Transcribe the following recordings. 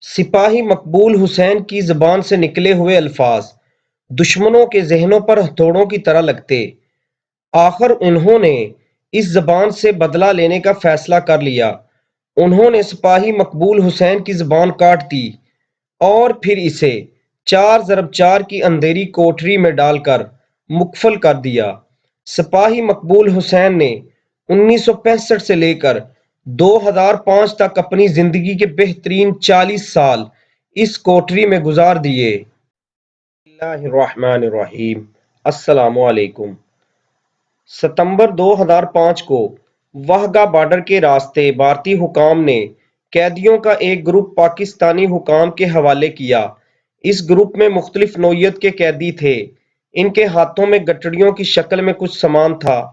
سپاہی مقبول حسین کی زبان سے نکلے ہوئے الفاظ دشمنوں کے ذہنوں پر ہتھوڑوں کی طرح لگتے۔ آخر انہوں نے اس زبان سے بدلہ لینے کا فیصلہ کر لیا۔ انہوں نے سپاہی مقبول حسین کی زبان کاٹ دی اور پھر اسے 4x4 کی اندھیری کوٹری میں ڈال کر مقفل کر دیا۔ سپاہی مقبول حسین نے 1965 سے لے کر 2005 تک اپنی زندگی کے بہترین 40 سال اس کوٹری میں گزار دیے۔ بسم اللہ الرحمن الرحیم۔ السلام علیکم۔ ستمبر 2005 کو واہگہ بارڈر کے راستے بھارتی حکام نے قیدیوں کا ایک گروپ پاکستانی حکام کے حوالے کیا۔ اس گروپ میں مختلف نوعیت کے قیدی تھے۔ ان کے ہاتھوں میں گٹڑیوں کی شکل میں کچھ سامان تھا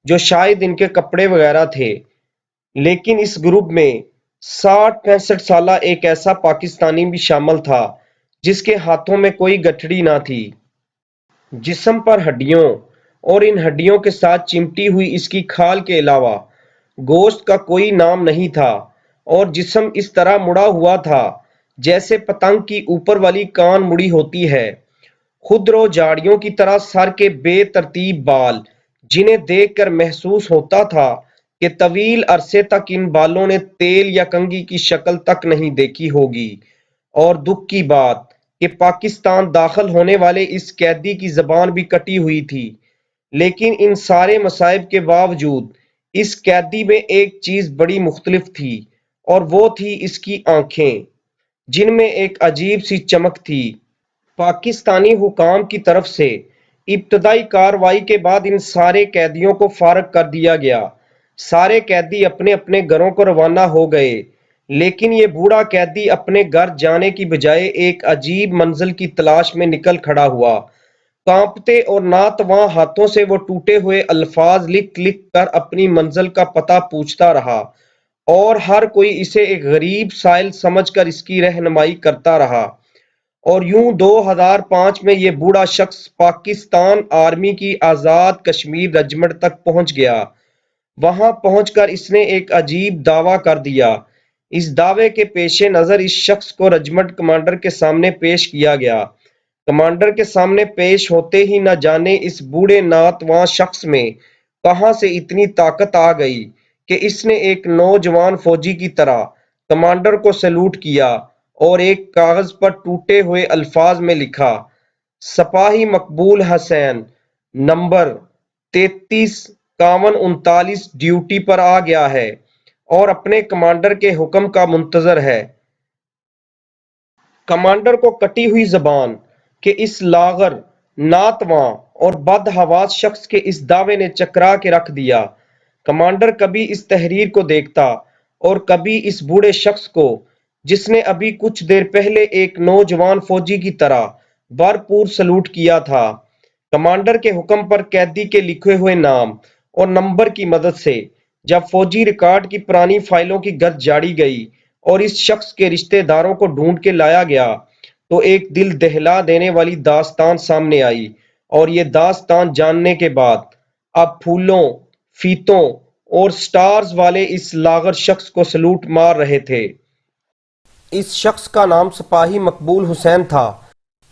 جو شاید ان کے کپڑے وغیرہ تھے، لیکن اس گروپ میں 60-65 سالہ ایک ایسا پاکستانی بھی شامل تھا جس کے ہاتھوں میں کوئی گٹھڑی نہ تھی۔ جسم پر ہڈیوں اور ان ہڈیوں کے ساتھ چمٹی ہوئی اس کی کھال کے علاوہ گوشت کا کوئی نام نہیں تھا، اور جسم اس طرح مڑا ہوا تھا جیسے پتنگ کی اوپر والی کان مڑی ہوتی ہے۔ خودرو جھاڑیوں کی طرح سر کے بے ترتیب بال، جنہیں دیکھ کر محسوس ہوتا تھا کہ طویل عرصے تک ان بالوں نے تیل یا کنگھی کی شکل تک نہیں دیکھی ہوگی۔ اور دکھ کی بات کہ پاکستان داخل ہونے والے اس قیدی کی زبان بھی کٹی ہوئی تھی، لیکن ان سارے مصائب کے باوجود اس قیدی میں ایک چیز بڑی مختلف تھی، اور وہ تھی اس کی آنکھیں، جن میں ایک عجیب سی چمک تھی۔ پاکستانی حکام کی طرف سے ابتدائی کارروائی کے بعد ان سارے قیدیوں کو فارغ کر دیا گیا۔ سارے قیدی اپنے اپنے گھروں کو روانہ ہو گئے، لیکن یہ بوڑھا قیدی اپنے گھر جانے کی بجائے ایک عجیب منزل کی تلاش میں نکل کھڑا ہوا۔ کانپتے اور ناتواں ہاتھوں سے وہ ٹوٹے ہوئے الفاظ لکھ لکھ کر اپنی منزل کا پتہ پوچھتا رہا، اور ہر کوئی اسے ایک غریب سائل سمجھ کر اس کی رہنمائی کرتا رہا۔ اور یوں 2005 میں یہ بوڑھا شخص پاکستان آرمی کی آزاد کشمیر رجمنٹ تک پہنچ گیا۔ وہاں پہنچ کر اس نے ایک عجیب دعویٰ کر دیا۔ اس دعوے کے پیش نظر اس شخص کو رجمنٹ کمانڈر کے سامنے پیش کیا گیا۔ کمانڈر کے سامنے پیش ہوتے ہی نہ جانے اس بوڑھے ناتواں شخص میں کہاں سے اتنی طاقت آ گئی کہ اس نے ایک نوجوان فوجی کی طرح کمانڈر کو سلوٹ کیا اور ایک کاغذ پر ٹوٹے ہوئے الفاظ میں لکھا: سپاہی مقبول حسین نمبر 335139 ڈیوٹی پر آ گیا ہے اور اپنے کمانڈر کے حکم کا منتظر ہے۔ کمانڈر کو کٹی ہوئی زبان کہ اس لاغر، ناتواں اور بدحواس شخص کے اس دعوے نے چکرا کے رکھ دیا۔ کمانڈر کبھی اس تحریر کو دیکھتا اور کبھی اس بوڑھے شخص کو جس نے ابھی کچھ دیر پہلے ایک نوجوان فوجی کی طرح بھرپور سلوٹ کیا تھا۔ کمانڈر کے حکم پر قیدی کے لکھے ہوئے نام اور نمبر کی مدد سے جب فوجی ریکارڈ کی پرانی فائلوں کی گرد جاڑی گئی اور اس شخص کے رشتہ داروں کو ڈھونڈ کے لایا گیا، تو ایک دل دہلا دینے والی داستان سامنے آئی۔ اور یہ داستان جاننے کے بعد اب پھولوں، فیتوں اور سٹارز والے اس لاغر شخص کو سلوٹ مار رہے تھے۔ اس شخص کا نام سپاہی مقبول حسین تھا۔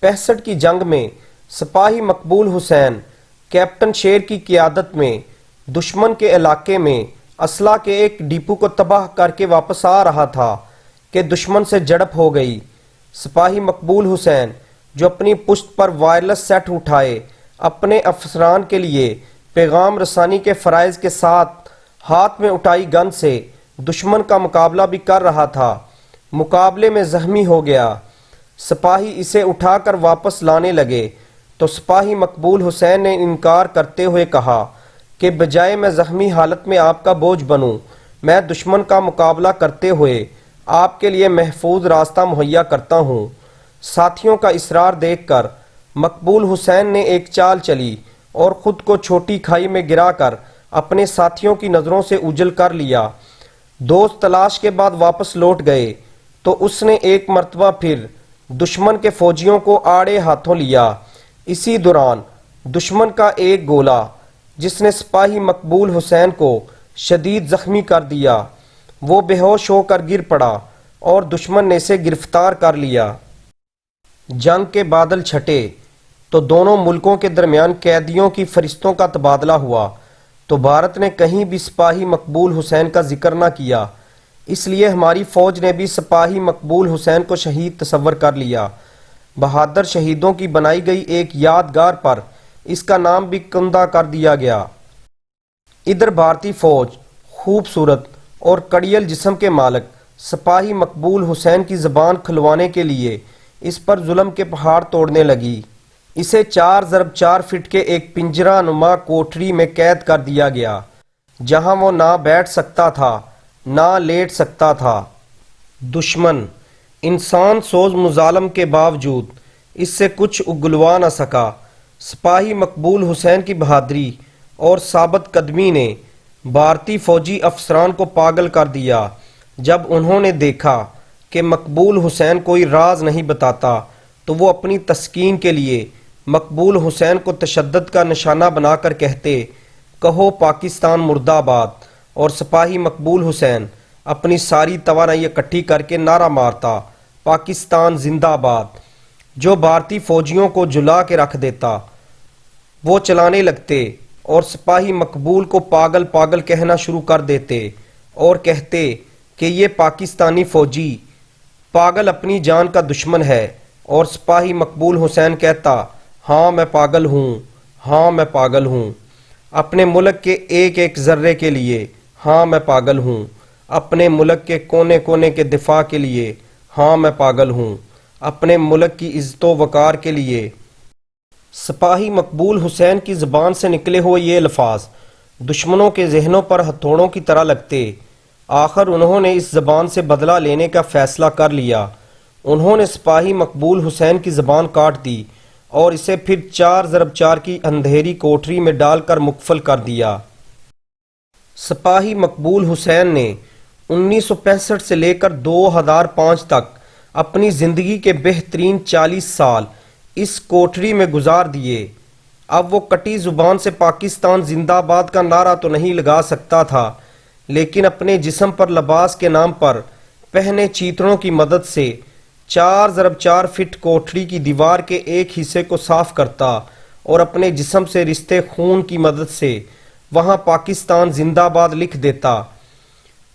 65 کی جنگ میں سپاہی مقبول حسین کیپٹن شیر کی قیادت میں دشمن کے علاقے میں اسلحہ کے ایک ڈپو کو تباہ کر کے واپس آ رہا تھا کہ دشمن سے جھڑپ ہو گئی۔ سپاہی مقبول حسین، جو اپنی پشت پر وائرلیس سیٹ اٹھائے اپنے افسران کے لیے پیغام رسانی کے فرائض کے ساتھ ہاتھ میں اٹھائی گن سے دشمن کا مقابلہ بھی کر رہا تھا، مقابلے میں زخمی ہو گیا۔ سپاہی اسے اٹھا کر واپس لانے لگے تو سپاہی مقبول حسین نے انکار کرتے ہوئے کہا کہ بجائے میں زخمی حالت میں آپ کا بوجھ بنوں، میں دشمن کا مقابلہ کرتے ہوئے آپ کے لیے محفوظ راستہ مہیا کرتا ہوں۔ ساتھیوں کا اصرار دیکھ کر مقبول حسین نے ایک چال چلی اور خود کو چھوٹی کھائی میں گرا کر اپنے ساتھیوں کی نظروں سے اوجھل کر لیا۔ دوست تلاش کے بعد واپس لوٹ گئے تو اس نے ایک مرتبہ پھر دشمن کے فوجیوں کو آڑے ہاتھوں لیا۔ اسی دوران دشمن کا ایک گولہ جس نے سپاہی مقبول حسین کو شدید زخمی کر دیا، وہ بے ہوش ہو کر گر پڑا اور دشمن نے اسے گرفتار کر لیا۔ جنگ کے بادل چھٹے تو دونوں ملکوں کے درمیان قیدیوں کی فہرستوں کا تبادلہ ہوا، تو بھارت نے کہیں بھی سپاہی مقبول حسین کا ذکر نہ کیا، اس لیے ہماری فوج نے بھی سپاہی مقبول حسین کو شہید تصور کر لیا۔ بہادر شہیدوں کی بنائی گئی ایک یادگار پر اس کا نام بھی کندہ کر دیا گیا۔ ادھر بھارتی فوج خوبصورت اور کڑیل جسم کے مالک سپاہی مقبول حسین کی زبان کھلوانے کے لیے اس پر ظلم کے پہاڑ توڑنے لگی۔ اسے 4x4 فٹ کے ایک پنجرہ نما کوٹری میں قید کر دیا گیا، جہاں وہ نہ بیٹھ سکتا تھا نہ لیٹ سکتا تھا۔ دشمن انسان سوز مظالم کے باوجود اس سے کچھ اگلوا نہ سکا۔ سپاہی مقبول حسین کی بہادری اور ثابت قدمی نے بھارتی فوجی افسران کو پاگل کر دیا۔ جب انہوں نے دیکھا کہ مقبول حسین کوئی راز نہیں بتاتا، تو وہ اپنی تسکین کے لیے مقبول حسین کو تشدد کا نشانہ بنا کر کہتے، کہو پاکستان مرد آباد، اور سپاہی مقبول حسین اپنی ساری توانائی اکٹھی کر کے نعرہ مارتا، پاکستان زندہ آباد، جو بھارتی فوجیوں کو جلا کے رکھ دیتا۔ وہ چلانے لگتے اور سپاہی مقبول کو پاگل پاگل کہنا شروع کر دیتے اور کہتے کہ یہ پاکستانی فوجی پاگل اپنی جان کا دشمن ہے، اور سپاہی مقبول حسین کہتا، ہاں میں پاگل ہوں، ہاں میں پاگل ہوں، اپنے ملک کے ایک ایک ذرے کے لیے، ہاں میں پاگل ہوں، اپنے ملک کے کونے کونے کے دفاع کے لیے، ہاں میں پاگل ہوں، اپنے ملک کی عزت و وقار کے لیے۔ سپاہی مقبول حسین کی زبان سے نکلے ہوئے یہ الفاظ دشمنوں کے ذہنوں پر ہتھوڑوں کی طرح لگتے۔ آخر انہوں نے اس زبان سے بدلہ لینے کا فیصلہ کر لیا۔ انہوں نے سپاہی مقبول حسین کی زبان کاٹ دی اور اسے پھر 4x4 کی اندھیری کوٹری میں ڈال کر مقفل کر دیا۔ سپاہی مقبول حسین نے 1965 سے لے کر 2005 تک اپنی زندگی کے بہترین 40 سال اس کوٹری میں گزار دیے۔ اب وہ کٹی زبان سے پاکستان زندہ آباد کا نعرہ تو نہیں لگا سکتا تھا، لیکن اپنے جسم پر لباس کے نام پر پہنے چیتڑوں کی مدد سے 4x4 فٹ کوٹری کی دیوار کے ایک حصے کو صاف کرتا اور اپنے جسم سے رشتے خون کی مدد سے وہاں پاکستان زندہ آباد لکھ دیتا۔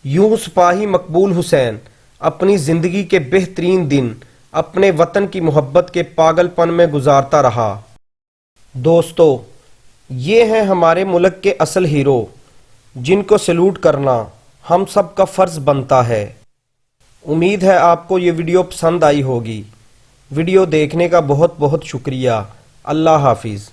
یوں سپاہی مقبول حسین اپنی زندگی کے بہترین دن اپنے وطن کی محبت کے پاگل پن میں گزارتا رہا۔ دوستو، یہ ہیں ہمارے ملک کے اصل ہیرو، جن کو سلوٹ کرنا ہم سب کا فرض بنتا ہے۔ امید ہے آپ کو یہ ویڈیو پسند آئی ہوگی۔ ویڈیو دیکھنے کا بہت بہت شکریہ۔ اللہ حافظ۔